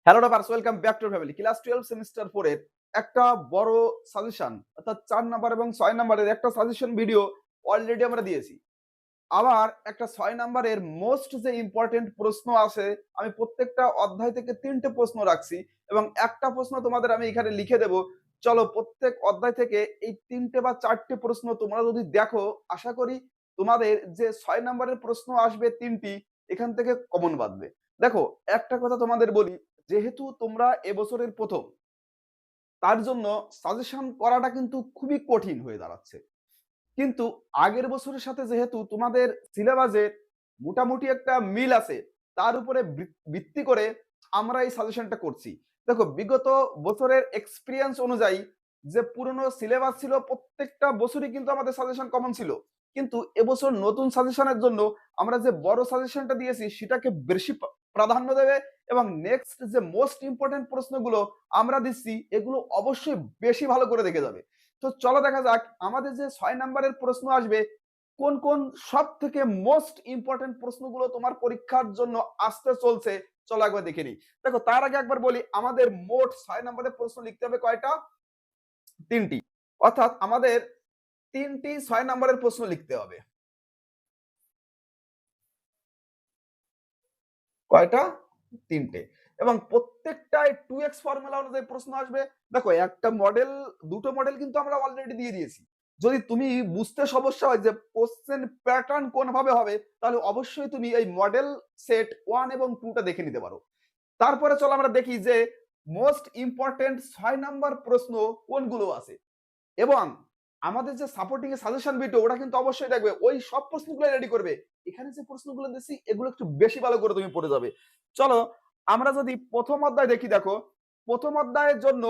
Hello lovers, welcome back to family. Class 12 semester 4 এর একটা বড় সাজেশন অর্থাৎ 4 নাম্বার এবং 6 নাম্বারের একটা সাজেশন ভিডিও অলরেডি আমরা দিয়েছি। আবার একটা 6 নাম্বারের মোস্ট যে ইম্পর্টেন্ট প্রশ্ন আছে, আমি প্রত্যেকটা অধ্যায় থেকে 3টে প্রশ্ন রাখছি এবং একটা প্রশ্ন তোমাদের আমি এখানে লিখে দেব। চলো প্রত্যেক অধ্যায় থেকে এই 3টে বা 4টে প্রশ্ন তোমরা যদি দেখো, আশা করি তোমাদের যে 6 নাম্বারের প্রশ্ন আসবে 3টি, এখান থেকে কমন বাঁধবে। দেখো, একটা কথা তোমাদের বলি, যেহেতু তোমরা এবছরের প্রথম, তার জন্য সাজেশন করাটা কিন্তু খুবই কঠিন হয়ে দাঁড়াচ্ছে। কিন্তু আগের বছরের সাথে যেহেতু তোমাদের সিলেবাসের মোটামুটি একটা মিল আছে, তার উপরে ভিত্তি করে আমরা এই সাজেশনটা করছি। দেখো, বিগত বছরের এক্সপিরিয়েন্স অনুযায়ী যে পুরনো সিলেবাস ছিল, প্রত্যেকটা বছরই কিন্তু আমাদের সাজেশন কমন ছিল। কিন্তু এবছর নতুন সাজেশনের জন্য আমরা যে বড় সাজেশনটা দিয়েছি সেটাকে বেশি প্রাধান্য দেবে এবং নেক্সট যে মোস্ট ইম্পর্টেন্ট প্রশ্নগুলো আমরা দিচ্ছি, এগুলো অবশ্যই বেশি ভালো করে দেখে যাবে। তো চলো দেখা যাক আমাদের যে 6 নাম্বারের প্রশ্ন আসবে, কোন কোন সব থেকে মোস্ট ইম্পর্টেন্ট প্রশ্নগুলো তোমার পরীক্ষার জন্য আসতে চলছে। চলো একবার দেখে নিই। দেখো, তার আগে একবার বলি, আমাদের মোট 6 নাম্বারের প্রশ্ন লিখতে হবে কয়টা? 3টি। অর্থাৎ আমাদের 3টি 6 নাম্বারের প্রশ্ন লিখতে হবে। কয়টা? 3টে। এবং প্রত্যেকটাই 2x ফর্মুলা অনুযায়ী প্রশ্ন আসবে। দেখো, একটা মডেল, দুটো মডেল কিন্তু আমরা অলরেডি দিয়ে দিয়েছি। যদি তুমি বুঝতে সমস্যা হয় যে কোশ্চেন প্যাটার্ন কোন ভাবে হবে, তাহলে অবশ্যই তুমি এই মডেল সেট 1 এবং 2 টা দেখে নিতে পারো। তারপরে চলো আমরা দেখি যে মোস্ট ইম্পর্টেন্ট 6 নাম্বার প্রশ্ন কোনগুলো আছে। এবং আমাদের যে সাপোর্টিং এ সাজেশন ভিডিও, ওটা কিন্তু অবশ্যই দেখবে, ওই সব প্রশ্নগুলো রেডি করবে। এখানে যে প্রশ্নগুলো দিচ্ছি এগুলো একটু বেশি ভালো করে তুমি পড়ে যাবে। চলো আমরা যদি প্রথম অধ্যায় দেখি, দেখো প্রথম অধ্যায়ের জন্য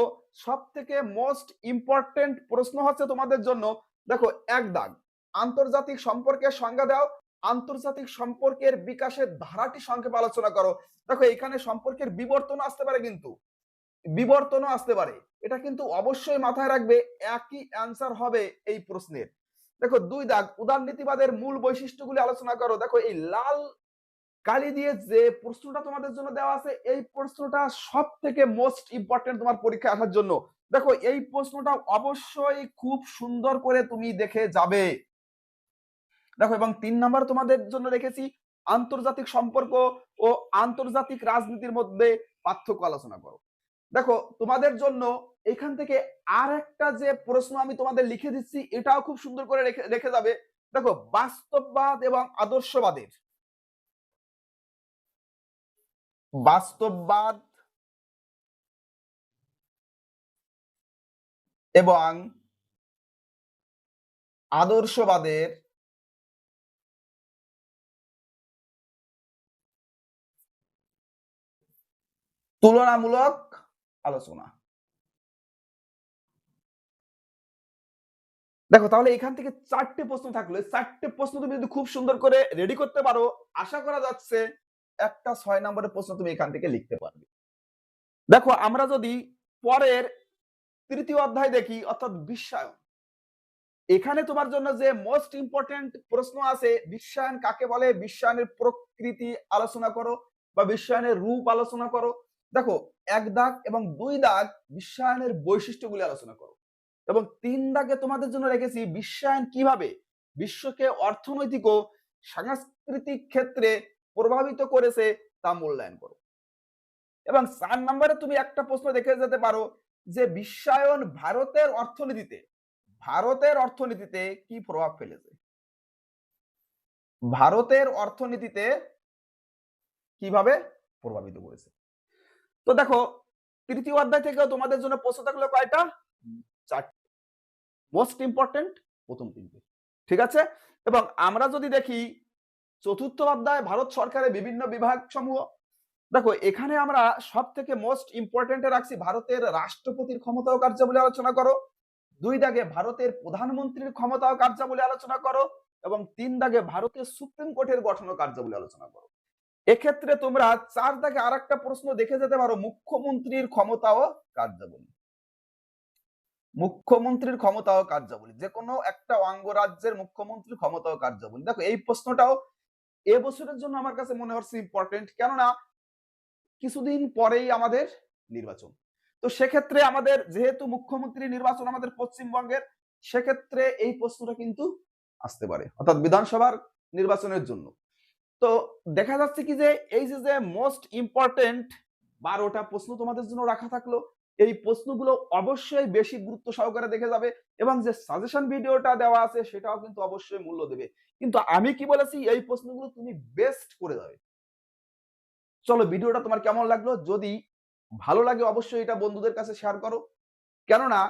সব থেকে মোস্ট ইম্পর্টেন্ট প্রশ্ন হচ্ছে তোমাদের জন্য, দেখো, এক দাগ, আন্তর্জাতিক সম্পর্কের সংজ্ঞা দাও, আন্তর্জাতিক সম্পর্কের বিকাশের ধারাটি সংক্ষেপে আলোচনা করো। দেখো, এখানে সম্পর্কের বিবর্তন আসতে পারে, কিন্তু বিবর্তনও আসতে পারে। এটা কিন্তু অবশ্যই মাথায় রাখবে, একই অ্যান্সার হবে এই প্রশ্নের। দেখো, 2 দাগ, উদারনীতিবাদের মূল বৈশিষ্ট্যগুলি আলোচনা করো। দেখো, এই লাল কালি দিয়ে যে প্রশ্নটা তোমাদের জন্য দেওয়া আছে, এই প্রশ্নটা সব থেকে মোস্ট ইম্পর্টেন্ট তোমার পরীক্ষায় আসার জন্য। দেখো, এই প্রশ্নটা অবশ্যই খুব সুন্দর করে তুমি দেখে যাবে। দেখো, এবং 3 নাম্বার তোমাদের জন্য রেখেছি আন্তর্জাতিক সম্পর্ক ও আন্তর্জাতিক রাজনীতির মধ্যে পার্থক্য আলোচনা করো। দেখো, তোমাদের জন্য এখান থেকে আর একটা যে প্রশ্ন আমি তোমাদের লিখে দিচ্ছি, এটাও খুব সুন্দর করে রেখে যাবে। দেখো, বাস্তববাদ এবং আদর্শবাদের, বাস্তববাদ এবং আদর্শবাদের তুলনামূলক আলোচনা। দেখো, তাহলে এখান থেকে 4টে প্রশ্ন থাকলো। 4টে প্রশ্ন তুমি যদি খুব সুন্দর করে রেডি করতে পারো, আশা করা যাচ্ছে একটা 6 নম্বরের প্রশ্ন তুমি এখান থেকে লিখতে পারবে। দেখো, আমরা যদি পরের তৃতীয় অধ্যায় দেখি, অর্থাৎ বিশ্বায়ন, এখানে তোমার জন্য যে মোস্ট ইম্পর্টেন্ট প্রশ্ন আছে, বিশ্বায়ন কাকে বলে, বিশ্বায়নের প্রকৃতি আলোচনা করো বা বিশ্বায়নের রূপ আলোচনা করো। দেখো, 1 দাগ এবং 2 দাগ বিশ্বায়নের বৈশিষ্ট্যগুলি আলোচনা করো এবং 3 দাগে তোমাদের জন্য রেখেছি বিশ্বায়ন কিভাবে বিশ্বকে অর্থনৈতিক ও সাংস্কৃতিক ক্ষেত্রে প্রভাবিত করেছে তা মূল্যায়ন করো। এবং 4 নম্বরে তুমি একটা প্রশ্ন দেখে যেতে পারো যে বিশ্বায়ন ভারতের অর্থনীতিতে কি প্রভাব ফেলেছে, ভারতের অর্থনীতিতে কিভাবে প্রভাবিত করেছে। তো দেখো, তৃতীয় অধ্যায় থেকেও তোমাদের জন্য প্রশ্ন থাকলো কয়টা? 4। মোস্ট ইম্পর্টেন্ট প্রথম 3টে, ঠিক আছে। এবং আমরা যদি দেখি চতুর্থ অধ্যায়, ভারত সরকারের বিভিন্ন বিভাগ সমূহ, দেখো এখানে আমরা সব থেকে মোস্ট ইম্পর্টেন্ট রাখছি ভারতের রাষ্ট্রপতির ক্ষমতা ও কার্যাবলী আলোচনা করো। 2 দাগে ভারতের প্রধানমন্ত্রীর ক্ষমতা ও কার্যাবলী আলোচনা করো এবং 3 দাগে ভারতের সুপ্রিম কোর্টের গঠন ও কার্যাবলী আলোচনা করো। এক্ষেত্রে তোমরা 4 দাগে আরেকটা প্রশ্ন দেখে যেতে পারো, মুখ্যমন্ত্রীর ক্ষমতা ও কার্যাবলী। মুখ্যমন্ত্রীর ক্ষমতা ও কার্যাবলী, যে কোনো একটা অঙ্গরাজ্যের মুখ্যমন্ত্রীর ক্ষমতা ও কার্যাবলী। দেখো, এই প্রশ্নটাও এবছরের জন্য আমার কাছে মনে হচ্ছে ইম্পর্টেন্ট, কেননা কিছুদিন পরেই আমাদের নির্বাচন। তো সেক্ষেত্রে আমাদের যেহেতু মুখ্যমন্ত্রী নির্বাচন আমাদের পশ্চিমবঙ্গের, সেক্ষেত্রে এই প্রশ্নটা কিন্তু আসতে পারে, অর্থাৎ বিধানসভার নির্বাচনের জন্য। তো দেখা যাচ্ছে কি যে এই যে মোস্ট ইম্পর্টেন্ট 12টা প্রশ্ন তোমাদের জন্য রাখা থাকলো, এই প্রশ্নগুলো অবশ্যই বেশি গুরুত্ব সহকারে দেখে যাবে এবং যে সাজেশন ভিডিওটা দেওয়া আছে সেটাও কিন্তু অবশ্যই মূল্য দেবে। কিন্তু আমি কি বলেছি, এই প্রশ্নগুলো তুমি বেস্ট করে যাবে। চলো, ভিডিওটা তোমার কেমন লাগলো? যদি ভালো লাগে অবশ্যই এটা বন্ধুদের কাছে শেয়ার করো। কেননা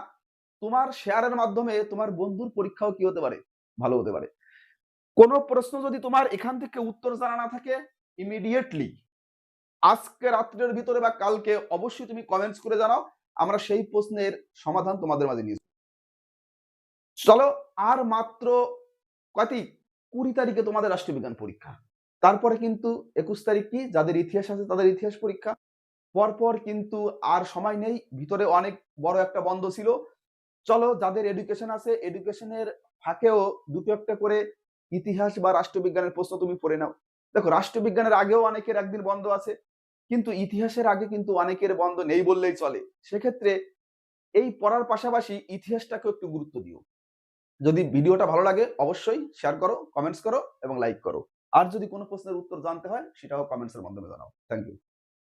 তোমার শেয়ারের মাধ্যমে তোমার বন্ধুর পরীক্ষাও কি হতে পারে? ভালো হতে পারে। কোন প্রশ্ন যদি তোমার এখান থেকে উত্তর জানা না থাকে, ইমিডিয়েটলি আজকে রাত্রের ভিতরে বা কালকে অবশ্যই তুমি কমেন্টস করে জানাও। আমরা সেই প্রশ্নের সমাধান তোমাদের মাঝে নিয়ে আসবো। চলো, আর মাত্র কয়টি 20 তারিখে তোমাদের রাষ্ট্রবিজ্ঞান পরীক্ষা। তারপরে কিন্তু 21 তারিখ কি যাদের ইতিহাস আছে তাদের ইতিহাস পরীক্ষা। পরপর কিন্তু আর সময় নেই। ভিতরে অনেক বড় একটা বন্ধ ছিল। চলো, যাদের এডুকেশন আছে এডুকেশনের ফাঁকেও দুটো একটা করে ইতিহাস বা রাষ্ট্রবিজ্ঞানের প্রশ্ন তুমি পড়ে নাও। দেখো, রাষ্ট্রবিজ্ঞানের আগেও অনেকের একদিন বন্ধ আছে, কিন্তু ইতিহাসের আগে কিন্তু অনেকের বন্ধ নেই বললেই চলে। সেক্ষেত্রে এই পড়ার পাশাপাশি ইতিহাসটাকেও একটু গুরুত্ব দিও। যদি ভিডিওটা ভালো লাগে অবশ্যই শেয়ার করো, কমেন্টস করো এবং লাইক করো। আর যদি কোনো প্রশ্নের উত্তর জানতে হয় সেটাও কমেন্টস এর মাধ্যমে জানাও। Thank you.